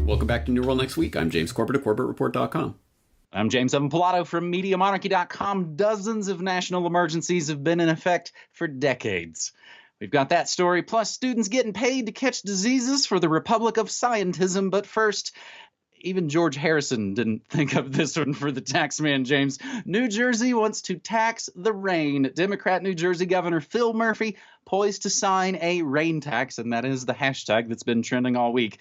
Welcome back to New World Next Week. I'm James Corbett of CorbettReport.com. I'm James Evan Pilato from MediaMonarchy.com. Dozens of national emergencies have been in effect for decades. We've got that story, plus students getting paid to catch diseases for the Republic of Scientism. But first, even George Harrison didn't think of this one for the tax man, James. New Jersey wants to tax the rain. Democrat New Jersey Governor Phil Murphy poised to sign a rain tax, and that is the hashtag that's been trending all week,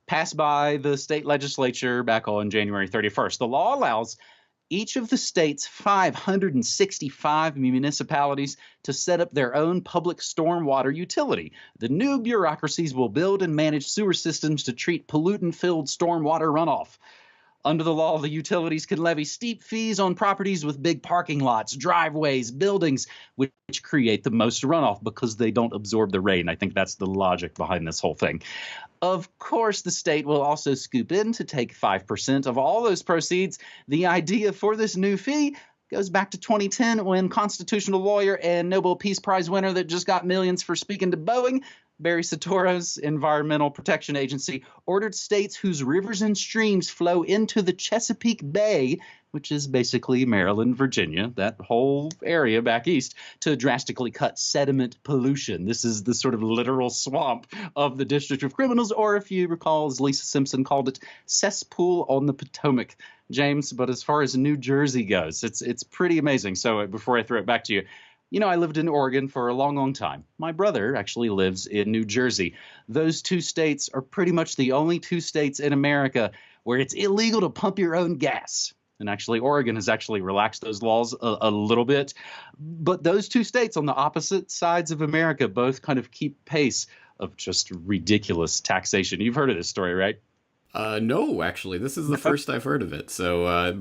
passed by the state legislature back on January 31st. The law allows each of the state's 565 municipalities to set up their own public stormwater utility. The new bureaucracies will build and manage sewer systems to treat pollutant-filled stormwater runoff. Under the law, the utilities can levy steep fees on properties with big parking lots, driveways, buildings, which create the most runoff because they don't absorb the rain. I think that's the logic behind this whole thing. Of course, the state will also scoop in to take 5% of all those proceeds. The idea for this new fee goes back to 2010 when constitutional lawyer and Nobel Peace Prize winner that just got millions for speaking to Boeing, Barry Soetoro's Environmental Protection Agency, ordered states whose rivers and streams flow into the Chesapeake Bay, which is basically Maryland, Virginia, that whole area back east, to drastically cut sediment pollution. This is the sort of literal swamp of the District of Criminals, or if you recall, as Lisa Simpson called it, cesspool on the Potomac, James. But as far as New Jersey goes, it's pretty amazing. So before I throw it back to you, you know, I lived in Oregon for a long, long time. My brother actually lives in New Jersey. Those two states are pretty much the only two states in America where it's illegal to pump your own gas. And actually, Oregon has actually relaxed those laws a little bit. But those two states on the opposite sides of America both kind of keep pace of just ridiculous taxation. You've heard of this story, right? No, actually, this is the first I've heard of it. So,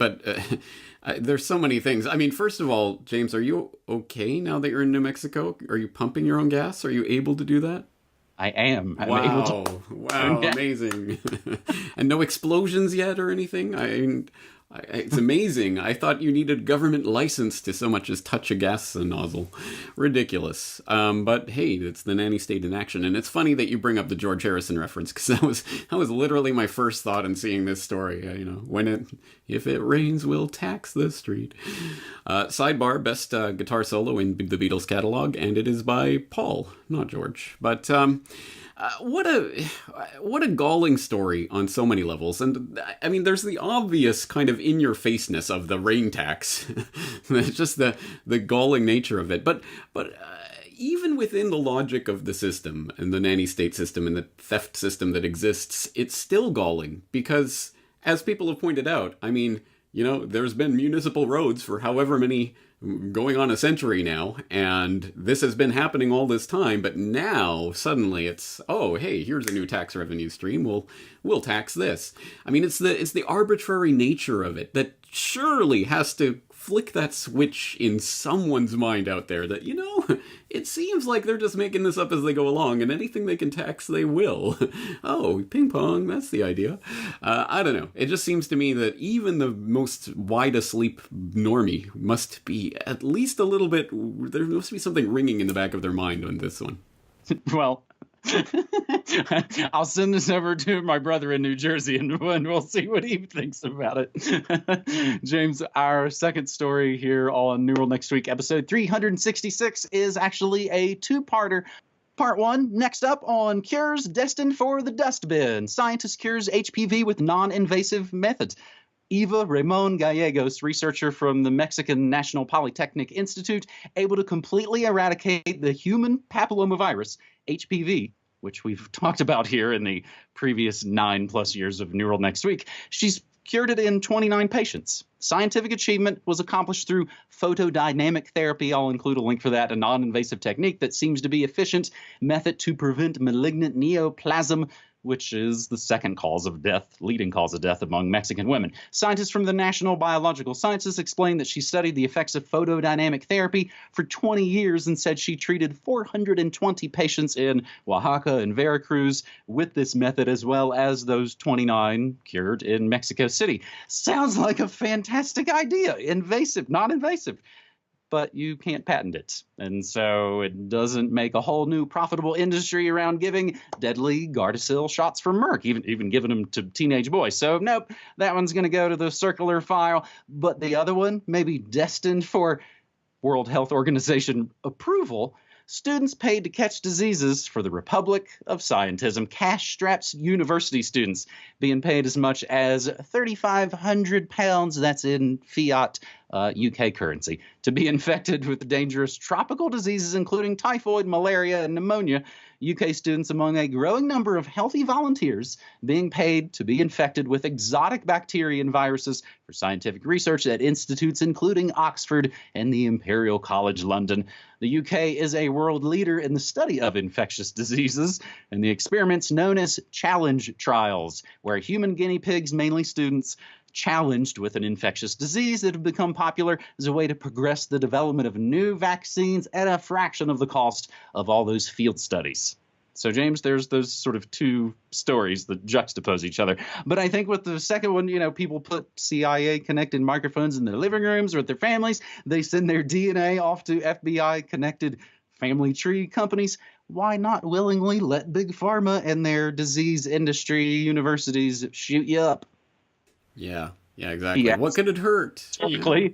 there's so many things. I mean, first of all, James, are you okay now that you're in New Mexico? Are you pumping your own gas? Are you able to do that? I am. Wow, amazing. And no explosions yet or anything? I mean, it's amazing. I thought you needed government license to so much as touch a gas nozzle. Ridiculous. But hey, it's the nanny state in action. And it's funny that you bring up the George Harrison reference, because that was literally my first thought in seeing this story. You know, if it rains, we'll tax the street. Sidebar, best guitar solo in the Beatles catalog, and it is by Paul, not George. But what a galling story on so many levels. And I mean, there's the obvious kind of in-your-faceness of the rain tax. Just the galling nature of it. But even within the logic of the system and the nanny state system and the theft system that exists, it's still galling because, as people have pointed out, I mean, you know, there's been municipal roads for however many, going on a century now, and this has been happening all this time, but now suddenly it's, oh, hey, here's a new tax revenue stream, we'll tax this. I mean, it's the arbitrary nature of it that surely has to flick that switch in someone's mind out there that, you know, it seems like they're just making this up as they go along, and anything they can tax, they will. Oh, ping pong, that's the idea. I don't know. It just seems to me that even the most wide asleep normie must be at least a little bit, there must be something ringing in the back of their mind on this one. Well, I'll send this over to my brother in New Jersey, and we'll see what he thinks about it. James, our second story here on New World Next Week, episode 366, is actually a two-parter. Part one, next up on cures destined for the dustbin. Scientist cures HPV with non-invasive methods. Eva Ramon Gallegos, researcher from the Mexican National Polytechnic Institute, able to completely eradicate the human papillomavirus, HPV, which we've talked about here in the previous 9+ years of New World Next Week. She's cured it in 29 patients. Scientific achievement was accomplished through photodynamic therapy. I'll include a link for that, a non-invasive technique that seems to be efficient method to prevent malignant neoplasm, which is the second leading cause of death among Mexican women. Scientists from the National Biological Sciences explained that she studied the effects of photodynamic therapy for 20 years and said she treated 420 patients in Oaxaca and Veracruz with this method, as well as those 29 cured in Mexico City. Sounds like a fantastic idea. Invasive, non-invasive. but you can't patent it. And so it doesn't make a whole new profitable industry around giving deadly Gardasil shots from Merck, even giving them to teenage boys. So nope, that one's going to go to the circular file. But the other one may be destined for World Health Organization approval. Students paid to catch diseases for the Republic of Scientism. Cash-strapped university students being paid as much as £3,500, that's in fiat UK currency, to be infected with dangerous tropical diseases, including typhoid, malaria, and pneumonia. UK students among a growing number of healthy volunteers being paid to be infected with exotic bacteria and viruses for scientific research at institutes including Oxford and the Imperial College London. The UK is a world leader in the study of infectious diseases, and the experiments known as challenge trials, where human guinea pigs, mainly students, challenged with an infectious disease that have become popular as a way to progress the development of new vaccines at a fraction of the cost of all those field studies. So, James, there's those sort of two stories that juxtapose each other. But I think with the second one, people put CIA-connected microphones in their living rooms or with their families. They send their DNA off to FBI-connected family tree companies. Why not willingly let Big Pharma and their disease industry universities shoot you up? Yeah, exactly. Yes. What could it hurt? Totally.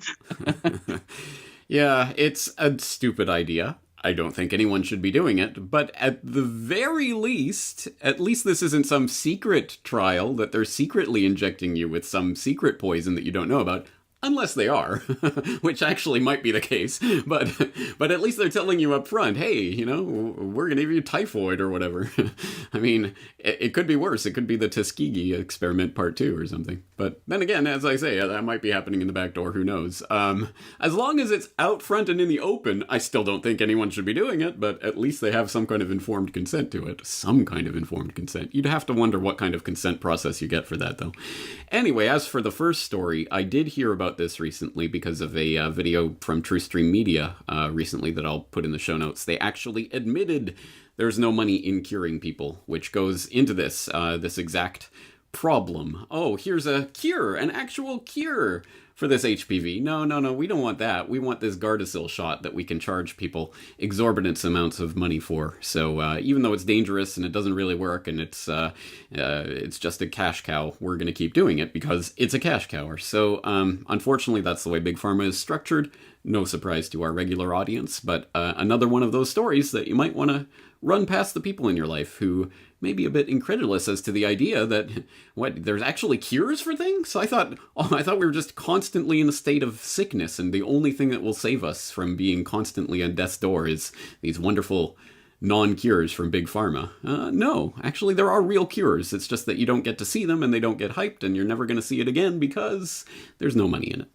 Yeah, it's a stupid idea. I don't think anyone should be doing it, but at the very least, at least this isn't some secret trial that they're secretly injecting you with some secret poison that you don't know about. Unless they are, which actually might be the case, but at least they're telling you up front, hey, we're going to give you typhoid or whatever. I mean, it could be worse. It could be the Tuskegee experiment part 2 or something. But then again, as I say, that might be happening in the back door. Who knows? As long as it's out front and in the open, I still don't think anyone should be doing it, but at least they have some kind of informed consent to it. Some kind of informed consent. You'd have to wonder what kind of consent process you get for that, though. Anyway, as for the first story, I did hear about this recently because of a video from TrueStream Media recently that I'll put in the show notes. They actually admitted there's no money in curing people, which goes into this exact problem. Oh, here's a cure, an actual cure for this HPV. No, we don't want that. We want this Gardasil shot that we can charge people exorbitant amounts of money for. So even though it's dangerous and it doesn't really work and it's just a cash cow, we're going to keep doing it because it's a cash cow. So unfortunately, that's the way Big Pharma is structured. No surprise to our regular audience, but another one of those stories that you might want to run past the people in your life who may be a bit incredulous as to the idea that, there's actually cures for things? I thought we were just constantly in a state of sickness, and the only thing that will save us from being constantly on death's door is these wonderful non-cures from Big Pharma. No, actually there are real cures. It's just that you don't get to see them, and they don't get hyped, and you're never going to see it again because there's no money in it.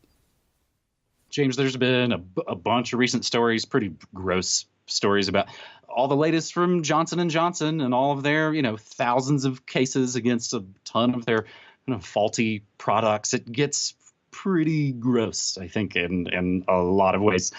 James, there's been a bunch of recent stories, pretty gross stories about all the latest from Johnson & Johnson and all of their, thousands of cases against a ton of their faulty products. It gets pretty gross, I think, in a lot of ways.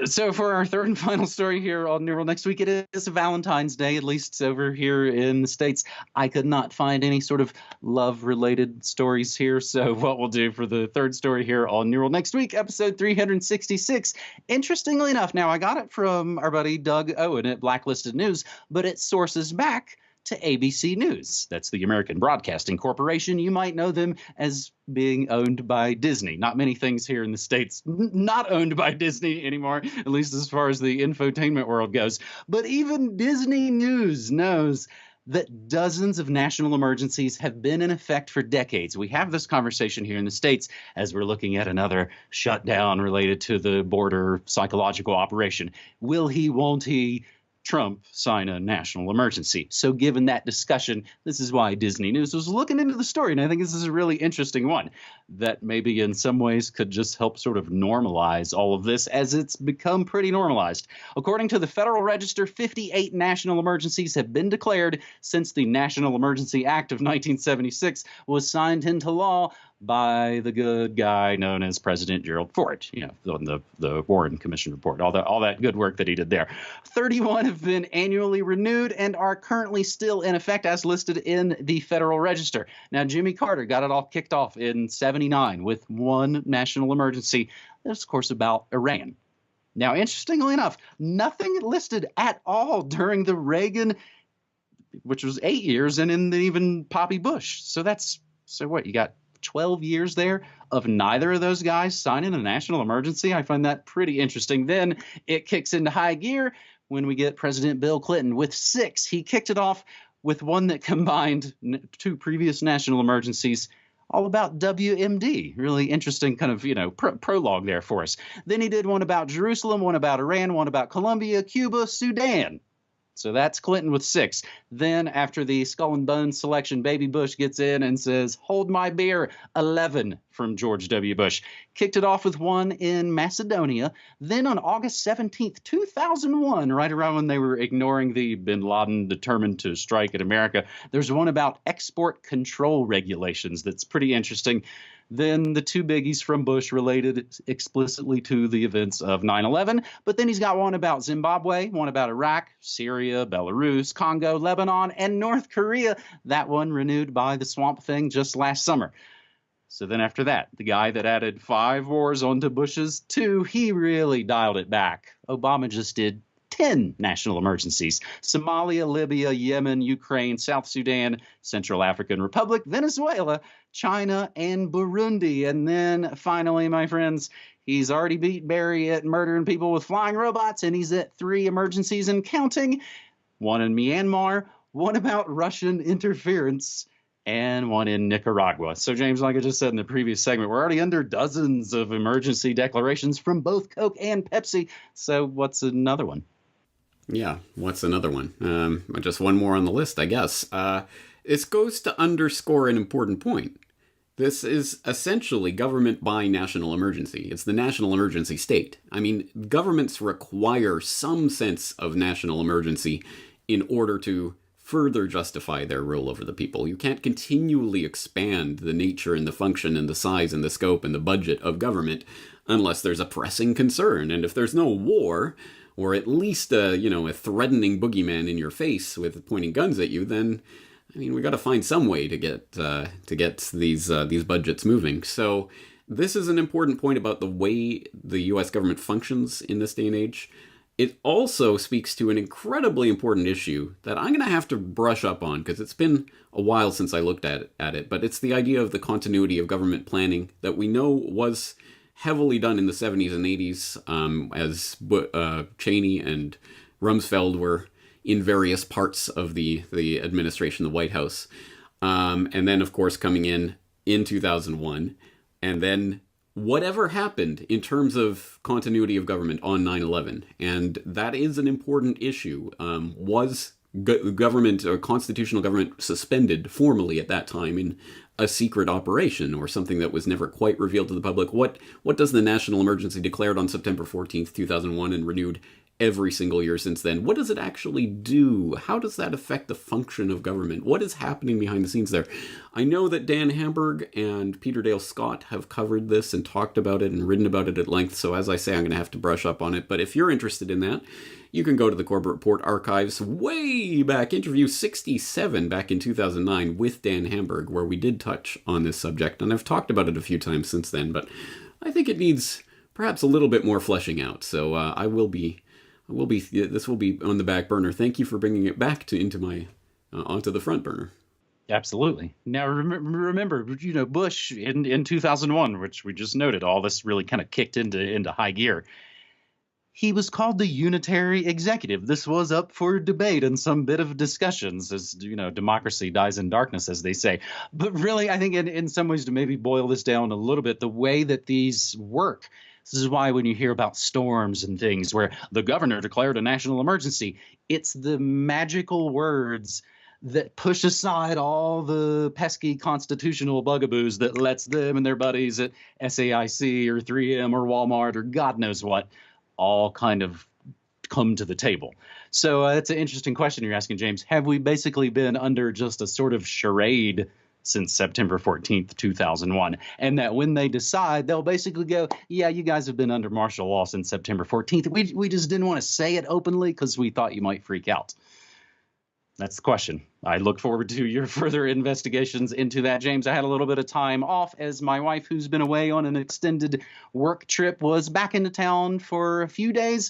So for our third and final story here on Neural next week, it is Valentine's Day, at least over here in the States. I could not find any sort of love-related stories here, so what we'll do for the third story here on Neural next week, episode 366. Interestingly enough, now I got it from our buddy Doug Owen at Blacklisted News, but it sources back to ABC News. That's the American Broadcasting Corporation. You might know them as being owned by Disney. Not many things here in the States not owned by Disney anymore, at least as far as the infotainment world goes. But even Disney News knows that dozens of national emergencies have been in effect for decades. We have this conversation here in the States as we're looking at another shutdown related to the border psychological operation. Will he, won't he? Trump sign a national emergency. So given that discussion, this is why Disney News was looking into the story. And I think this is a really interesting one that maybe in some ways could just help sort of normalize all of this as it's become pretty normalized. According to the Federal Register, 58 national emergencies have been declared since the National Emergency Act of 1976 was signed into law by the good guy known as President Gerald Ford, on the Warren Commission report, all that good work that he did there. 31 have been annually renewed and are currently still in effect as listed in the Federal Register. Now, Jimmy Carter got it all kicked off in 79 with one national emergency There's, of course, about Iran. Now, interestingly enough, nothing listed at all during the Reagan, which was 8 years, and in the even Poppy Bush. So what, you got 12 years there of neither of those guys signing a national emergency? I find that pretty interesting. Then it kicks into high gear when we get President Bill Clinton with 6. He kicked it off with one that combined 2 previous national emergencies, all about WMD. Really interesting kind of, prologue there for us. Then he did one about Jerusalem, one about Iran, one about Colombia, Cuba, Sudan. So that's Clinton with 6. Then after the skull and bones selection, Baby Bush gets in and says, hold my beer, 11 from George W. Bush. Kicked it off with one in Macedonia. Then on August 17th, 2001, right around when they were ignoring the bin Laden determined to strike at America, there's one about export control regulations that's pretty interesting. Then the 2 biggies from Bush related explicitly to the events of 9/11. But then he's got one about Zimbabwe, one about Iraq, Syria, Belarus, Congo, Lebanon, and North Korea. That one renewed by the Swamp Thing just last summer. So then after that, the guy that added 5 wars onto Bush's 2, he really dialed it back. Obama just did 10 national emergencies: Somalia, Libya, Yemen, Ukraine, South Sudan, Central African Republic, Venezuela, China, and Burundi. And then finally, my friends, he's already beat Barry at murdering people with flying robots, and he's at 3 emergencies and counting. One in Myanmar, one about Russian interference, and one in Nicaragua. So, James, like I just said in the previous segment, we're already under dozens of emergency declarations from both Coke and Pepsi. So what's another one? Yeah, what's another one? Just one more on the list, I guess. This goes to underscore an important point. This is essentially government by national emergency. It's the national emergency state. I mean, governments require some sense of national emergency in order to further justify their rule over the people. You can't continually expand the nature and the function and the size and the scope and the budget of government unless there's a pressing concern. And if there's no war, or at least a threatening boogeyman in your face with pointing guns at you, then we got to find some way to get these budgets moving. So this is an important point about the way the U.S. government functions in this day and age. It also speaks to an incredibly important issue that I'm going to have to brush up on because it's been a while since I looked at it. But it's the idea of the continuity of government planning that we know was heavily done in the 70s and 80s as Cheney and Rumsfeld were in various parts of the administration, the White House. And then, of course, coming in 2001. And then whatever happened in terms of continuity of government on 9/11. And that is an important issue. Was government or constitutional government suspended formally at that time in a secret operation or something that was never quite revealed to the public? What does the national emergency declared on September 14th, 2001 and renewed every single year since then? What does it actually do? How does that affect the function of government? What is happening behind the scenes there? I know that Dan Hamburg and Peter Dale Scott have covered this and talked about it and written about it at length. So as I say, I'm going to have to brush up on it. But if you're interested in that, you can go to the Corbett Report archives way back, interview 67 back in 2009 with Dan Hamburg, where we did touch on this subject. And I've talked about it a few times since then, but I think it needs perhaps a little bit more fleshing out. So this will be on the back burner. Thank you for bringing it back onto the front burner. Absolutely. Now, remember, Bush in 2001, which we just noted, all this really kind of kicked into high gear. He was called the unitary executive. This was up for debate and some bit of discussions, as democracy dies in darkness, as they say. But really, I think in some ways, to maybe boil this down a little bit, the way that these work. This is why when you hear about storms and things where the governor declared a national emergency, it's the magical words that push aside all the pesky constitutional bugaboos that lets them and their buddies at SAIC or 3M or Walmart or God knows what all kind of come to the table. So that's an interesting question you're asking, James. Have we basically been under just a sort of charade since September 14th, 2001, and that when they decide, they'll basically go, yeah, you guys have been under martial law since September 14th. We just didn't want to say it openly because we thought you might freak out. That's the question. I look forward to your further investigations into that, James. I had a little bit of time off as my wife, who's been away on an extended work trip, was back into town for a few days.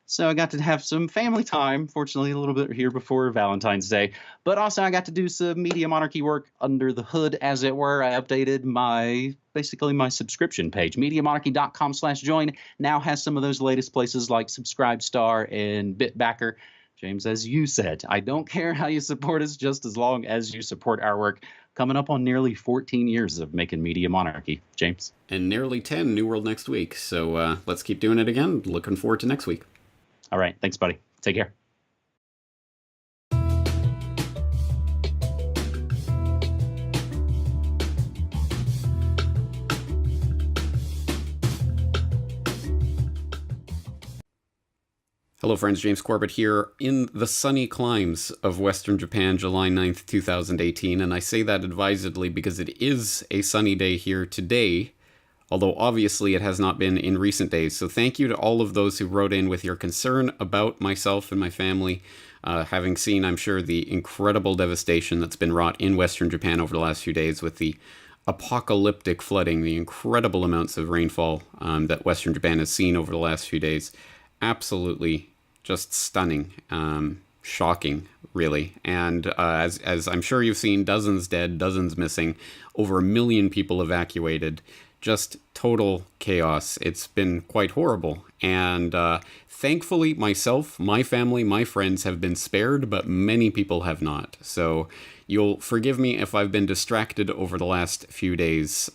So I got to have some family time, fortunately a little bit here before Valentine's Day. But also I got to do some Media Monarchy work under the hood, as it were. I updated my subscription page. MediaMonarchy.com/join now has some of those latest places like Subscribestar and Bitbacker. James, as you said, I don't care how you support us, just as long as you support our work. Coming up on nearly 14 years of making Media Monarchy. James? And nearly 10 New World next week. So let's keep doing it again. Looking forward to next week. All right. Thanks, buddy. Take care. Hello friends, James Corbett here in the sunny climes of Western Japan, July 9th, 2018, and I say that advisedly because it is a sunny day here today, although obviously it has not been in recent days. So thank you to all of those who wrote in with your concern about myself and my family, having seen, I'm sure, the incredible devastation that's been wrought in Western Japan over the last few days with the apocalyptic flooding, the incredible amounts of rainfall that Western Japan has seen over the last few days. Absolutely just stunning, shocking, really. And as I'm sure you've seen, dozens dead, dozens missing, over 1 million people evacuated, just total chaos. It's been quite horrible. And thankfully, myself, my family, my friends have been spared, but many people have not. So you'll forgive me if I've been distracted over the last few days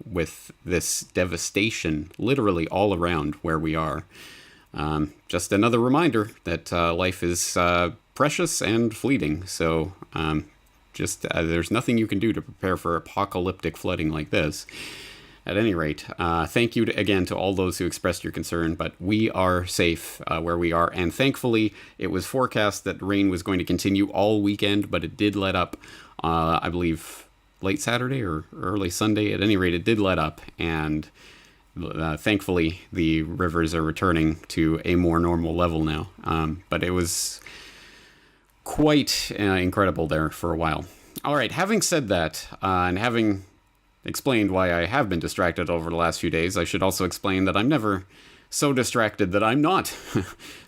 with this devastation, literally all around where we are. Just another reminder that life is precious and fleeting, so there's nothing you can do to prepare for apocalyptic flooding like this. At any rate, thank you again to all those who expressed your concern, but we are safe where we are, and thankfully it was forecast that rain was going to continue all weekend, but it did let up, I believe, late Saturday or early Sunday. At any rate, it did let up, and thankfully, the rivers are returning to a more normal level now. But it was quite incredible there for a while. All right, having said that, and having explained why I have been distracted over the last few days, I should also explain that I'm never so distracted that I'm not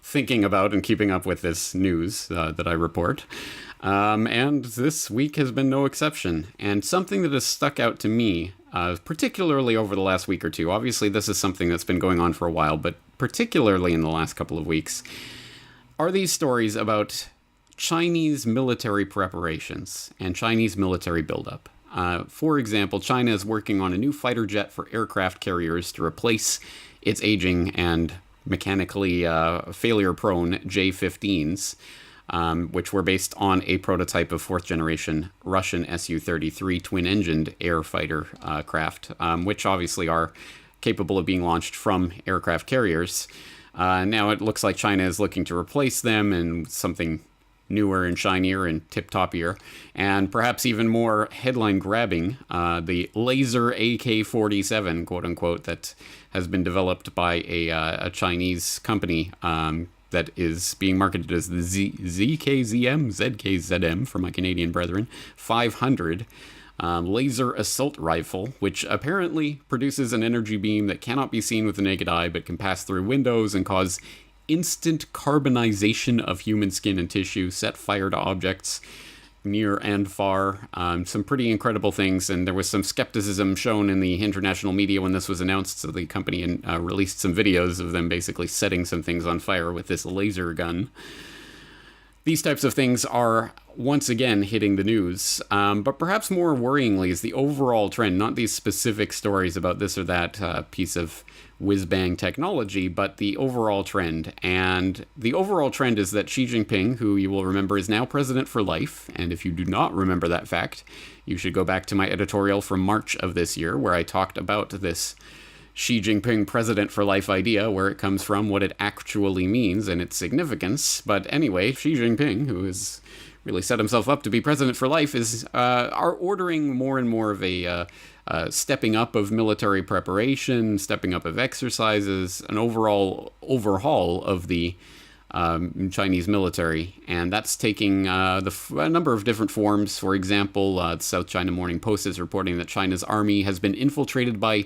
thinking about and keeping up with this news that I report. And this week has been no exception. And something that has stuck out to me, particularly over the last week or two, obviously this is something that's been going on for a while, but particularly in the last couple of weeks, are these stories about Chinese military preparations and Chinese military buildup. For example, China is working on a new fighter jet for aircraft carriers to replace its aging and mechanically failure-prone J-15s, which were based on a prototype of fourth-generation Russian Su-33 twin-engined air fighter craft, which obviously are capable of being launched from aircraft carriers. Now it looks like China is looking to replace them in something newer and shinier and tip-toppier, and perhaps even more headline-grabbing, the laser AK-47, quote-unquote, that has been developed by a Chinese company that is being marketed as the ZKZM for my Canadian brethren, 500 laser assault rifle, which apparently produces an energy beam that cannot be seen with the naked eye, but can pass through windows and cause instant carbonization of human skin and tissue, set fire to objects near and far. Some pretty incredible things, and there was some skepticism shown in the international media when this was announced, so the company released some videos of them basically setting some things on fire with this laser gun. These types of things are once again hitting the news, but perhaps more worryingly is the overall trend, not these specific stories about this or that piece of whiz-bang technology, but the overall trend. And the overall trend is that Xi Jinping, who you will remember is now president for life, and if you do not remember that fact, you should go back to my editorial from March of this year, where I talked about this Xi Jinping president for life idea, where it comes from, what it actually means, and its significance. But anyway, Xi Jinping, who has really set himself up to be president for life, are ordering more and more of a stepping up of military preparation, stepping up of exercises, an overall overhaul of the Chinese military, and that's taking a number of different forms. For example, the South China Morning Post is reporting that China's army has been infiltrated by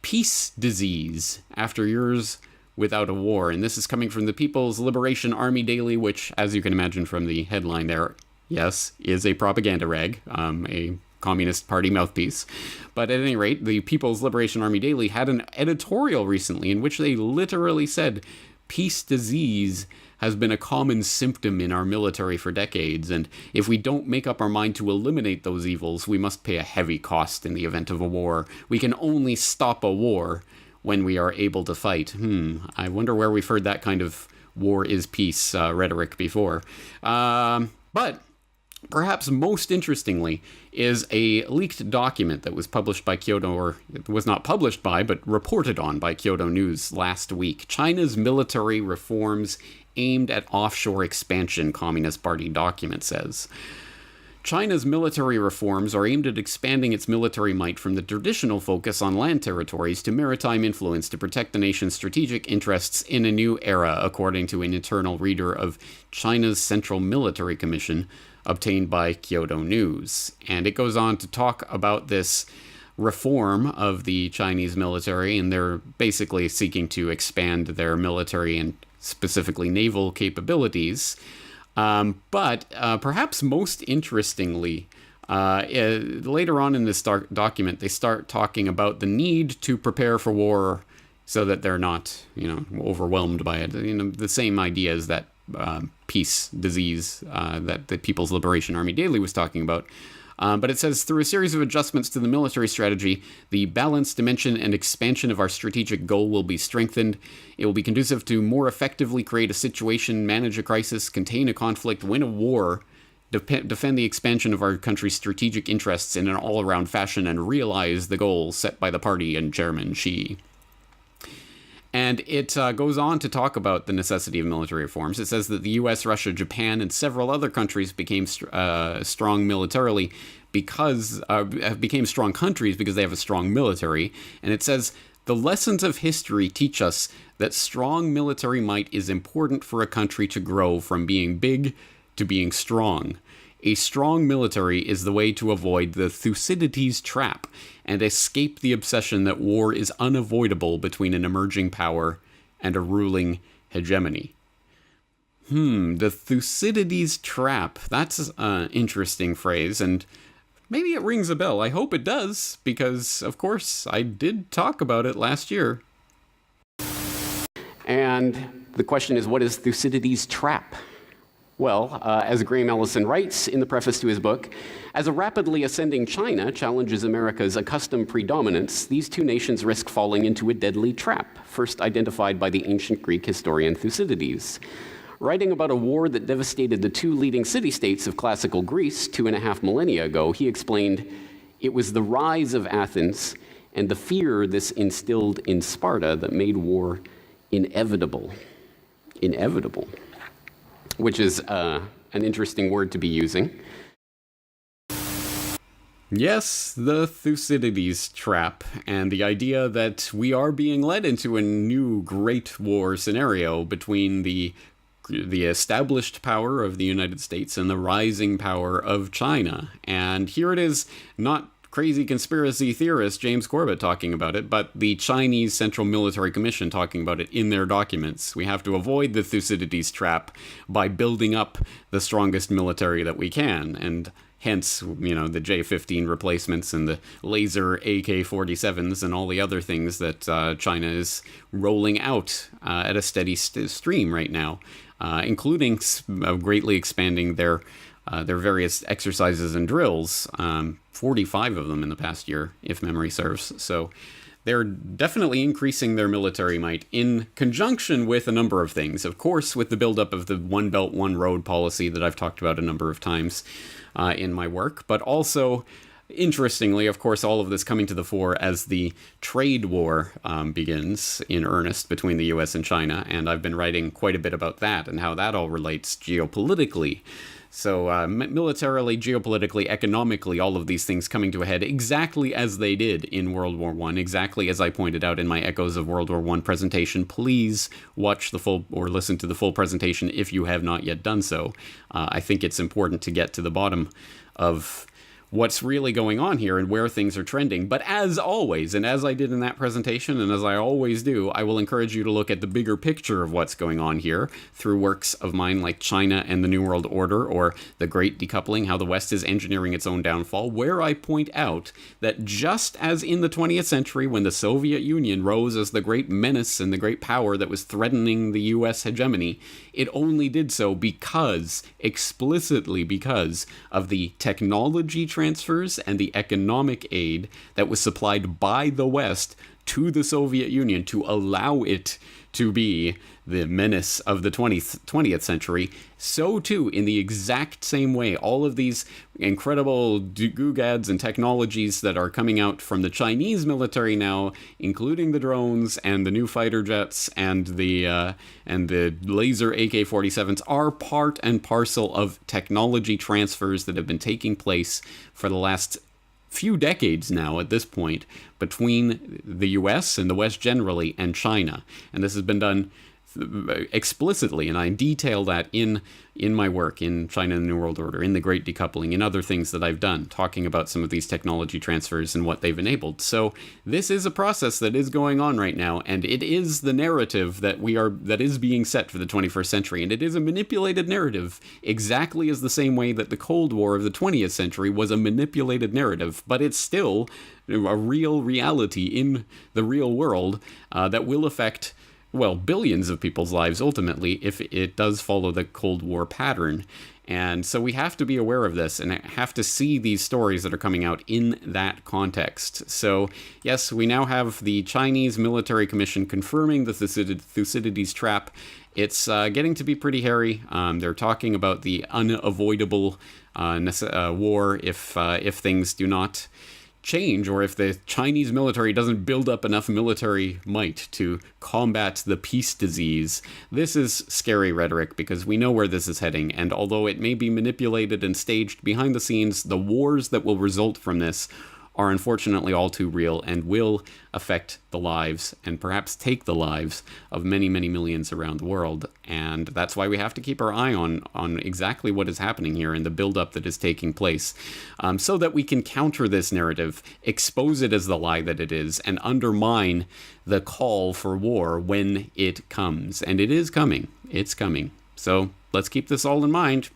peace disease after years without a war, and this is coming from the People's Liberation Army Daily, which, as you can imagine from the headline there, yes, is a propaganda rag, a Communist Party mouthpiece. But at any rate, the People's Liberation Army Daily had an editorial recently in which they literally said, peace disease has been a common symptom in our military for decades, and if we don't make up our mind to eliminate those evils, we must pay a heavy cost in the event of a war. We can only stop a war when we are able to fight. I wonder where we've heard that kind of war is peace rhetoric before. But perhaps most interestingly is a leaked document that was published by Kyodo, or it was not published by, but reported on by Kyodo News last week. China's military reforms aimed at offshore expansion, Communist Party document says. China's military reforms are aimed at expanding its military might from the traditional focus on land territories to maritime influence to protect the nation's strategic interests in a new era, according to an internal reader of China's Central Military Commission, obtained by Kyodo News. And it goes on to talk about this reform of the Chinese military, and they're basically seeking to expand their military and specifically naval capabilities. But perhaps most interestingly, later on in this document, they start talking about the need to prepare for war so that they're not, overwhelmed by it. The same idea as that peace disease that the People's Liberation Army Daily was talking about. But it says, through a series of adjustments to the military strategy, the balance, dimension, and expansion of our strategic goal will be strengthened. It will be conducive to more effectively create a situation, manage a crisis, contain a conflict, win a war, defend the expansion of our country's strategic interests in an all-around fashion, and realize the goals set by the party and Chairman Xi. And it goes on to talk about the necessity of military reforms. It says that the US, Russia, Japan, and several other countries became strong militarily became strong countries because they have a strong military. And it says, the lessons of history teach us that strong military might is important for a country to grow from being big to being strong. A strong military is the way to avoid the Thucydides trap and escape the obsession that war is unavoidable between an emerging power and a ruling hegemony. The Thucydides trap. That's an interesting phrase, and maybe it rings a bell. I hope it does, because, of course, I did talk about it last year. And the question is, what is Thucydides trap? Well, as Graham Allison writes in the preface to his book, as a rapidly ascending China challenges America's accustomed predominance, these two nations risk falling into a deadly trap, first identified by the ancient Greek historian Thucydides. Writing about a war that devastated the two leading city-states of classical Greece 2.5 millennia ago, he explained, it was the rise of Athens and the fear this instilled in Sparta that made war inevitable. Inevitable. Which is an interesting word to be using. Yes, the Thucydides trap, and the idea that we are being led into a new Great War scenario between the established power of the United States and the rising power of China. And here it is, not crazy conspiracy theorist James Corbett talking about it, but the Chinese Central Military Commission talking about it in their documents. We have to avoid the Thucydides trap by building up the strongest military that we can, and hence, the J-15 replacements and the laser AK-47s and all the other things that China is rolling out at a steady stream right now, including greatly expanding their various exercises and drills, 45 of them in the past year, if memory serves. So they're definitely increasing their military might in conjunction with a number of things. Of course, with the buildup of the One Belt, One Road policy that I've talked about a number of times in my work, but also, interestingly, of course, all of this coming to the fore as the trade war begins in earnest between the US and China, and I've been writing quite a bit about that and how that all relates geopolitically. So militarily, geopolitically, economically, all of these things coming to a head exactly as they did in World War I, exactly as I pointed out in my Echoes of World War I presentation. Please watch the full or listen to the full presentation if you have not yet done so. I think it's important to get to the bottom of what's really going on here and where things are trending. But as always, and as I did in that presentation, and as I always do, I will encourage you to look at the bigger picture of what's going on here through works of mine like China and the New World Order, or The Great Decoupling, How the West is Engineering Its Own Downfall, where I point out that just as in the 20th century, when the Soviet Union rose as the great menace and the great power that was threatening the US hegemony, it only did so because, explicitly because, of the technology transfers and the economic aid that was supplied by the West to the Soviet Union to allow it to be the menace of the 20th century. So too, in the exact same way, all of these incredible googads and technologies that are coming out from the Chinese military now, including the drones and the new fighter jets and the laser AK-47s, are part and parcel of technology transfers that have been taking place for the last few decades now at this point between the US and the West generally and China. And this has been done explicitly, and I detail that in my work in China and the New World Order, in The Great Decoupling, in other things that I've done, talking about some of these technology transfers and what they've enabled. So this is a process that is going on right now, and it is the narrative that is being set for the 21st century, and it is a manipulated narrative, exactly as the same way that the Cold War of the 20th century was a manipulated narrative, but it's still a real reality in the real world that will affect, well, billions of people's lives ultimately if it does follow the Cold War pattern. And so we have to be aware of this and have to see these stories that are coming out in that context. So yes, we now have the Chinese Military Commission confirming the Thucydides trap. It's getting to be pretty hairy. They're talking about the unavoidable war if things do not change, or if the Chinese military doesn't build up enough military might to combat the peace disease. This is scary rhetoric because we know where this is heading, and although it may be manipulated and staged behind the scenes, the wars that will result from this are unfortunately all too real and will affect the lives and perhaps take the lives of many, many millions around the world. And that's why we have to keep our eye on exactly what is happening here and the buildup that is taking place, so that we can counter this narrative, expose it as the lie that it is, and undermine the call for war when it comes. And it is coming. It's coming. So let's keep this all in mind.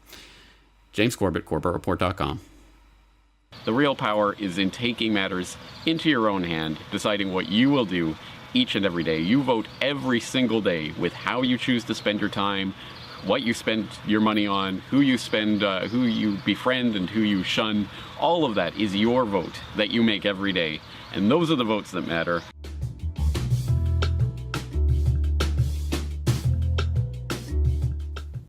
James Corbett, CorbettReport.com. The real power is in taking matters into your own hand, deciding what you will do each and every day. You vote every single day with how you choose to spend your time, what you spend your money on, who you befriend and who you shun. All of that is your vote that you make every day. And those are the votes that matter.